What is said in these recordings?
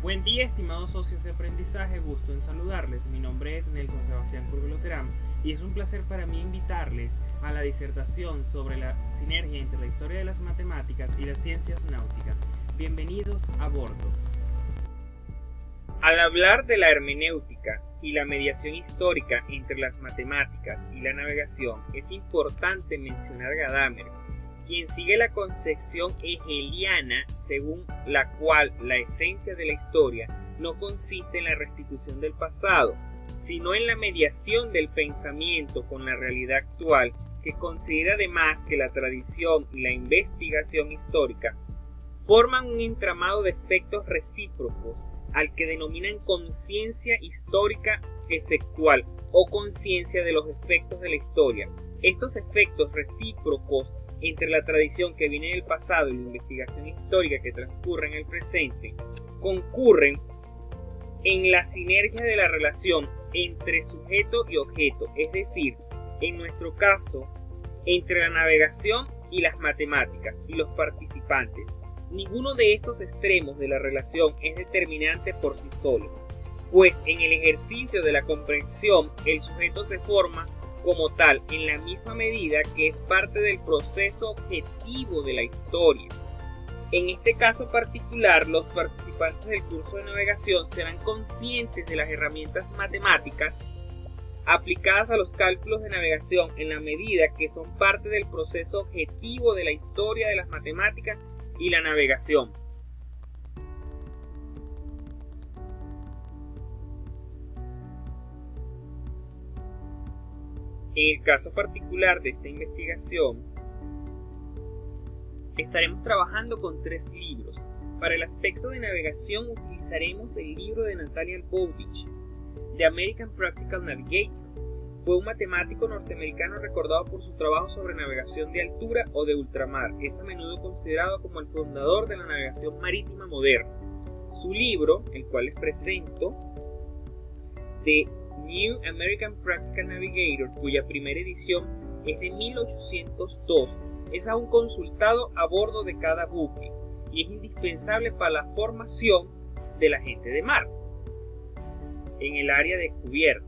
Buen día, estimados socios de aprendizaje, gusto en saludarles. Mi nombre es Nelson Sebastián Curvelo Terán y es un placer para mí invitarles a la disertación sobre la sinergia entre la historia de las matemáticas y las ciencias náuticas. Bienvenidos a bordo. Al hablar de la hermenéutica y la mediación histórica entre las matemáticas y la navegación, es importante mencionar a Gadamer, quien sigue la concepción hegeliana según la cual la esencia de la historia no consiste en la restitución del pasado, sino en la mediación del pensamiento con la realidad actual, que considera además que la tradición y la investigación histórica forman un entramado de efectos recíprocos al que denominan conciencia histórica efectual o conciencia de los efectos de la historia. Estos efectos recíprocos entre la tradición que viene del pasado y la investigación histórica que transcurre en el presente, concurren en la sinergia de la relación entre sujeto y objeto, es decir, en nuestro caso, entre la navegación y las matemáticas y los participantes. Ninguno de estos extremos de la relación es determinante por sí solo, pues en el ejercicio de la comprensión el sujeto se forma como tal en la misma medida que es parte del proceso objetivo de la historia. En este caso particular, los participantes del curso de navegación serán conscientes de las herramientas matemáticas aplicadas a los cálculos de navegación en la medida que son parte del proceso objetivo de la historia de las matemáticas y la navegación. En el caso particular de esta investigación, estaremos trabajando con 3 libros. Para el aspecto de navegación utilizaremos el libro de Nathaniel Bowditch, The American Practical Navigator. Fue un matemático norteamericano recordado por su trabajo sobre navegación de altura o de ultramar. Es a menudo considerado como el fundador de la navegación marítima moderna. Su libro, el cual les presento, The New American Practical Navigator, cuya primera edición es de 1802, es aún consultado a bordo de cada buque y es indispensable para la formación de la gente de mar en el área descubierta.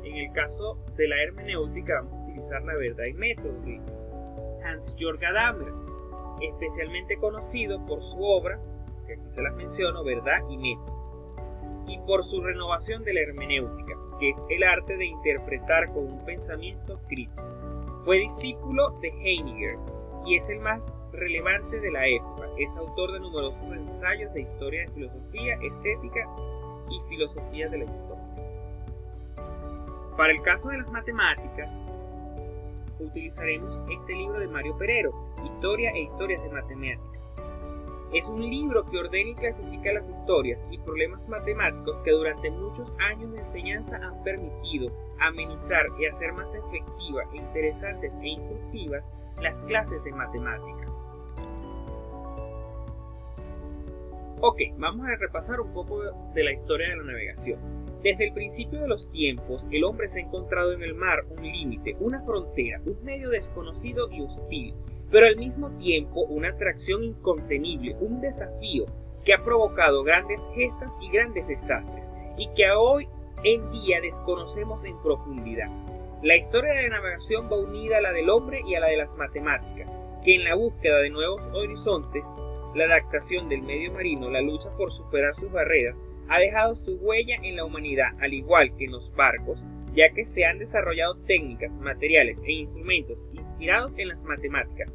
En el caso de la hermenéutica vamos a utilizar La verdad y método de Hans-Georg Gadamer, especialmente conocido por su obra, que aquí se las menciono, Verdad y método, y por su renovación de la hermenéutica, que es el arte de interpretar con un pensamiento crítico. Fue discípulo de Heidegger y es el más relevante de la época. Es autor de numerosos ensayos de historia de filosofía, estética y filosofía de la historia. Para el caso de las matemáticas, utilizaremos este libro de Mario Perero, Historia e historias de matemáticas. Es un libro que ordena y clasifica las historias y problemas matemáticos que durante muchos años de enseñanza han permitido amenizar y hacer más efectivas, interesantes e instructivas las clases de matemática. Ok, vamos a repasar un poco de la historia de la navegación. Desde el principio de los tiempos, el hombre se ha encontrado en el mar un límite, una frontera, un medio desconocido y hostil, pero al mismo tiempo una atracción incontenible, un desafío que ha provocado grandes gestas y grandes desastres, y que hoy en día desconocemos en profundidad. La historia de la navegación va unida a la del hombre y a la de las matemáticas, que en la búsqueda de nuevos horizontes, la adaptación del medio marino, la lucha por superar sus barreras, ha dejado su huella en la humanidad, al igual que en los barcos, ya que se han desarrollado técnicas, materiales e instrumentos inspirados en las matemáticas.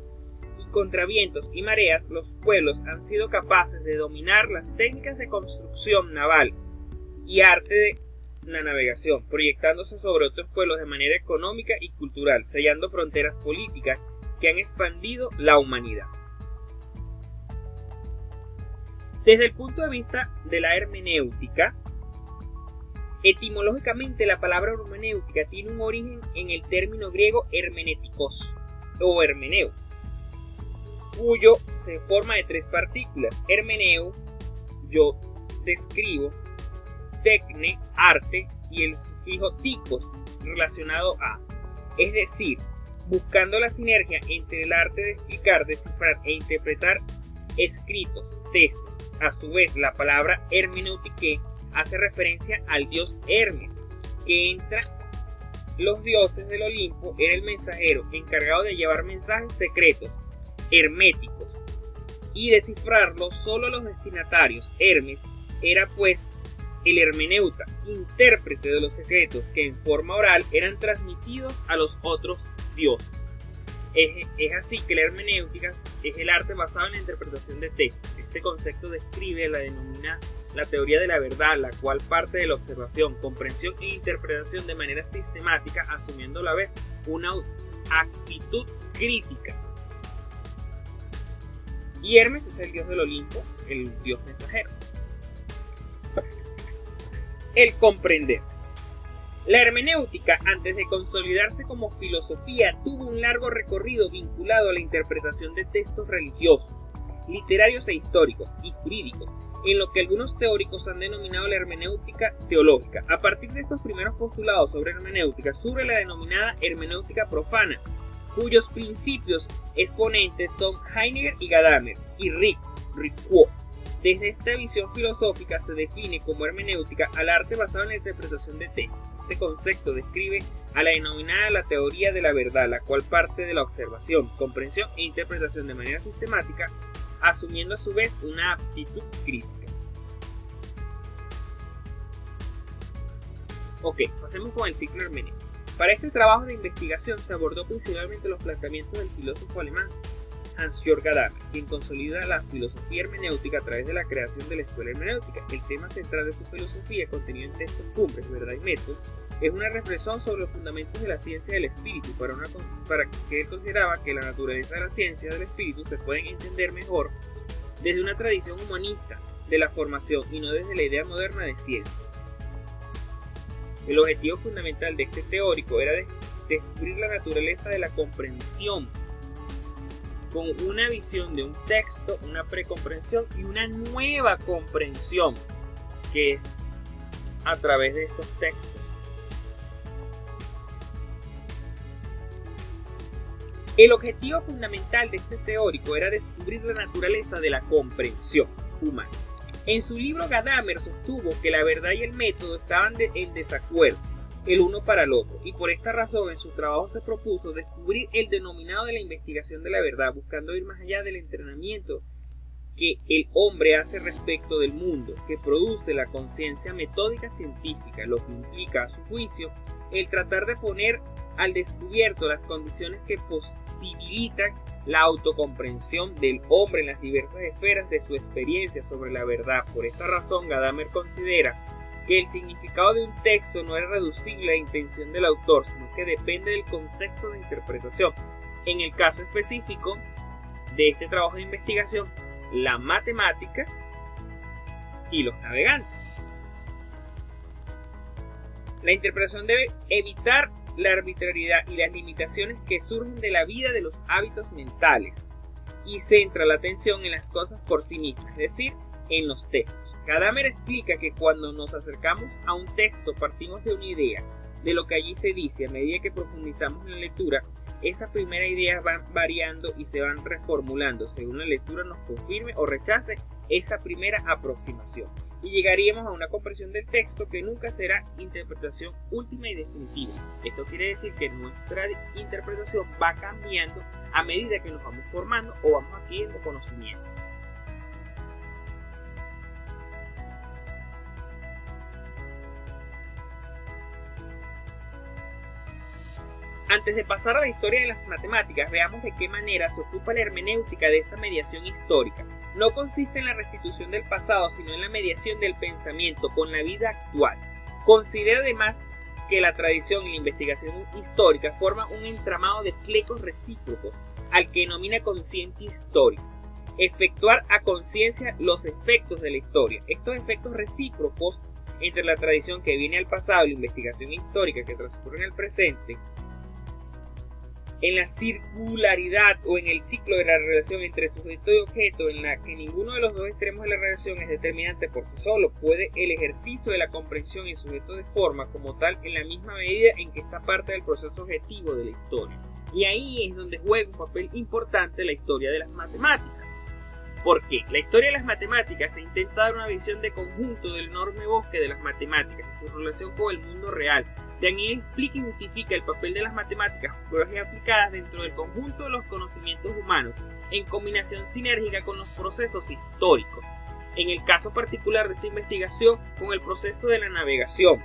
Y contra vientos y mareas, los pueblos han sido capaces de dominar las técnicas de construcción naval y arte de la navegación, proyectándose sobre otros pueblos de manera económica y cultural, sellando fronteras políticas que han expandido la humanidad. Desde el punto de vista de la hermenéutica, etimológicamente la palabra hermenéutica tiene un origen en el término griego hermenéticos o hermeneo, cuyo se forma de 3 partículas: hermeneu, yo describo, tecne, arte, y el sufijo tikos, relacionado a, es decir, buscando la sinergia entre el arte de explicar, descifrar e interpretar escritos, textos, A su vez, la palabra hermenéutique hace referencia al dios Hermes, que entre los dioses del Olimpo era el mensajero encargado de llevar mensajes secretos, herméticos, y descifrarlos solo los destinatarios. Hermes era pues el hermeneuta, intérprete de los secretos que en forma oral eran transmitidos a los otros dioses. Es así que la hermenéutica es el arte basado en la interpretación de textos. Este concepto describe la denomina la teoría de la verdad, la cual parte de la observación, comprensión e interpretación de manera sistemática, asumiendo a la vez una actitud crítica. Y Hermes es el dios del Olimpo, el dios mensajero. El comprender. La hermenéutica, antes de consolidarse como filosofía, tuvo un largo recorrido vinculado a la interpretación de textos religiosos, literarios e históricos y jurídicos, en lo que algunos teóricos han denominado la hermenéutica teológica. A partir de estos primeros postulados sobre hermenéutica surge la denominada hermenéutica profana, cuyos principios exponentes son Heidegger y Gadamer y Ricoeur. Desde esta visión filosófica se define como hermenéutica al arte basado en la interpretación de textos. Este concepto describe a la denominada la teoría de la verdad, la cual parte de la observación, comprensión e interpretación de manera sistemática, asumiendo a su vez una aptitud crítica. Ok, pasemos con el ciclo hermenéutico. Para este trabajo de investigación se abordó principalmente los planteamientos del filósofo alemán Hans-Jörg Gadamer, quien consolida la filosofía hermenéutica a través de la creación de la escuela hermenéutica. El tema central de su filosofía, contenido en textos cumbres, verdad y método, es una reflexión sobre los fundamentos de la ciencia del espíritu, para que él consideraba que la naturaleza de la ciencia del espíritu se pueden entender mejor desde una tradición humanista de la formación y no desde la idea moderna de ciencia. El objetivo fundamental de este teórico era descubrir la naturaleza de la comprensión con una visión de un texto, una precomprensión y una nueva comprensión que es a través de estos textos. El objetivo fundamental de este teórico era descubrir la naturaleza de la comprensión humana. En su libro Gadamer sostuvo que la verdad y el método estaban en desacuerdo el uno para el otro, y por esta razón en su trabajo se propuso descubrir el denominado de la investigación de la verdad, buscando ir más allá del entrenamiento que el hombre hace respecto del mundo, que produce la conciencia metódica científica, lo que implica a su juicio el tratar de poner al descubierto las condiciones que posibilitan la autocomprensión del hombre en las diversas esferas de su experiencia sobre la verdad. Por esta razón Gadamer considera que el significado de un texto no es reducible a la intención del autor, sino que depende del contexto de interpretación. En el caso específico de este trabajo de investigación, la matemática y los navegantes. La interpretación debe evitar la arbitrariedad y las limitaciones que surgen de la vida de los hábitos mentales y centra la atención en las cosas por sí mismas, es decir, en los textos. Gadamer explica que cuando nos acercamos a un texto partimos de una idea de lo que allí se dice. A medida que profundizamos en la lectura, esas primeras ideas van variando y se van reformulando según la lectura nos confirme o rechace esa primera aproximación, y llegaríamos a una comprensión del texto que nunca será interpretación última y definitiva. Esto quiere decir que nuestra interpretación va cambiando a medida que nos vamos formando o vamos adquiriendo conocimiento. Antes de pasar a la historia de las matemáticas, veamos de qué manera se ocupa la hermenéutica de esa mediación histórica. No consiste en la restitución del pasado, sino en la mediación del pensamiento con la vida actual. Considera además que la tradición y la investigación histórica forman un entramado de flecos recíprocos, al que denomina consciente histórico. Efectuar a conciencia los efectos de la historia. Estos efectos recíprocos entre la tradición que viene al pasado y la investigación histórica que transcurre en el presente, en la circularidad o en el ciclo de la relación entre sujeto y objeto, en la que ninguno de los dos extremos de la relación es determinante por sí solo, puede el ejercicio de la comprensión y sujeto de forma como tal en la misma medida en que está parte del proceso objetivo de la historia. Y ahí es donde juega un papel importante la historia de las matemáticas. ¿Por qué? La historia de las matemáticas se intenta dar una visión de conjunto del enorme bosque de las matemáticas y su relación con el mundo real. También explica y justifica el papel de las matemáticas aplicadas dentro del conjunto de los conocimientos humanos, en combinación sinérgica con los procesos históricos. En el caso particular de esta investigación, con el proceso de la navegación.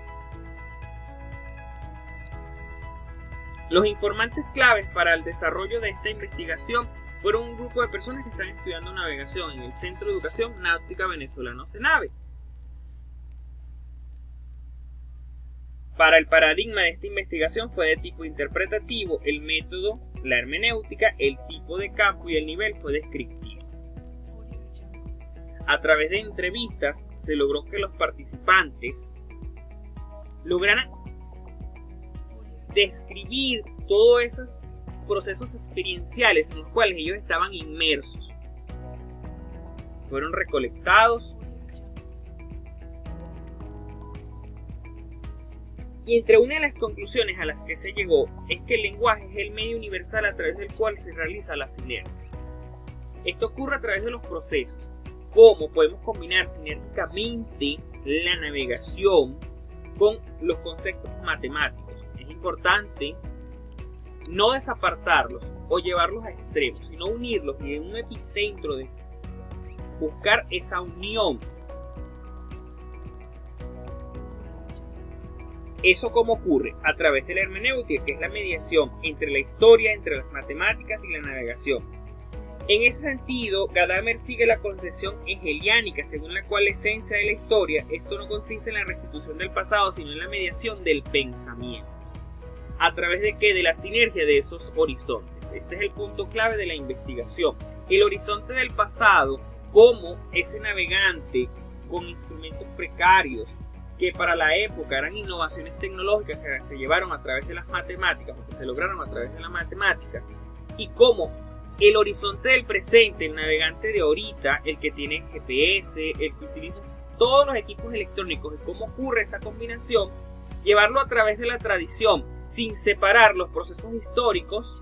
Los informantes claves para el desarrollo de esta investigación fueron un grupo de personas que están estudiando navegación en el Centro de Educación Náutica Venezolano CENAVE. Para el paradigma de esta investigación fue de tipo interpretativo, el método, la hermenéutica, el tipo de campo y el nivel fue descriptivo. A través de entrevistas se logró que los participantes lograran describir todos esos procesos experienciales en los cuales ellos estaban inmersos. Fueron recolectados y entre una de las conclusiones a las que se llegó es que el lenguaje es el medio universal a través del cual se realiza la sinergia. Esto ocurre a través de los procesos. Cómo podemos combinar sinérgicamente la navegación con los conceptos matemáticos. Es importante no desapartarlos o llevarlos a extremos, sino unirlos y en un epicentro de buscar esa unión. ¿Eso cómo ocurre? A través de la hermenéutica, que es la mediación entre la historia, entre las matemáticas y la navegación. En ese sentido, Gadamer sigue la concepción hegeliánica, según la cual la esencia de la historia, esto no consiste en la restitución del pasado, sino en la mediación del pensamiento. ¿A través de qué? De la sinergia de esos horizontes. Este es el punto clave de la investigación. El horizonte del pasado, como ese navegante con instrumentos precarios, que para la época eran innovaciones tecnológicas que se llevaron a través de las matemáticas, o que se lograron a través de la matemática, y como el horizonte del presente, el navegante de ahorita, el que tiene GPS, el que utiliza todos los equipos electrónicos, y cómo ocurre esa combinación, llevarlo a través de la tradición, sin separar los procesos históricos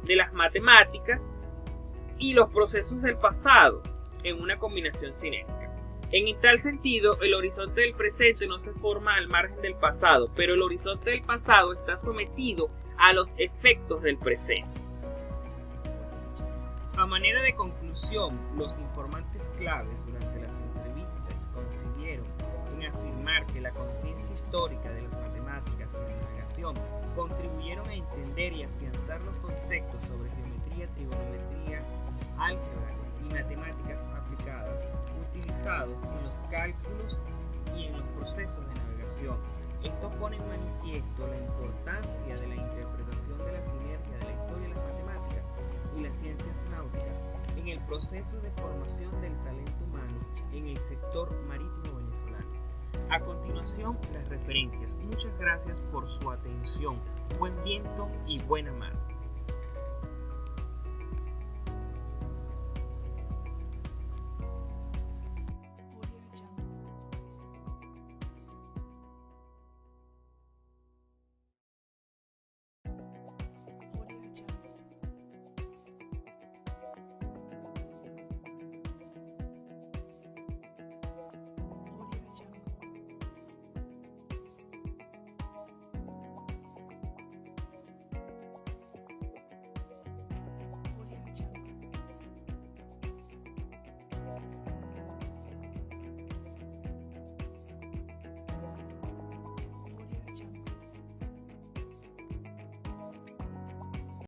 de las matemáticas y los procesos del pasado en una combinación sinérgica. En tal sentido, el horizonte del presente no se forma al margen del pasado, pero el horizonte del pasado está sometido a los efectos del presente. A manera de conclusión, los informantes claves durante las entrevistas coincidieron en afirmar que la conciencia histórica de las matemáticas y la navegación contribuyeron a entender y afianzar los conceptos sobre geometría, trigonometría, álgebra y matemáticas aplicadas utilizados en los cálculos y en los procesos de navegación. Esto pone en manifiesto la importancia de la interpretación de la sinergia de la historia de las matemáticas y las ciencias náuticas en el proceso de formación del talento humano en el sector marítimo venezolano. A continuación, las referencias. Muchas gracias por su atención. Buen viento y buena mar.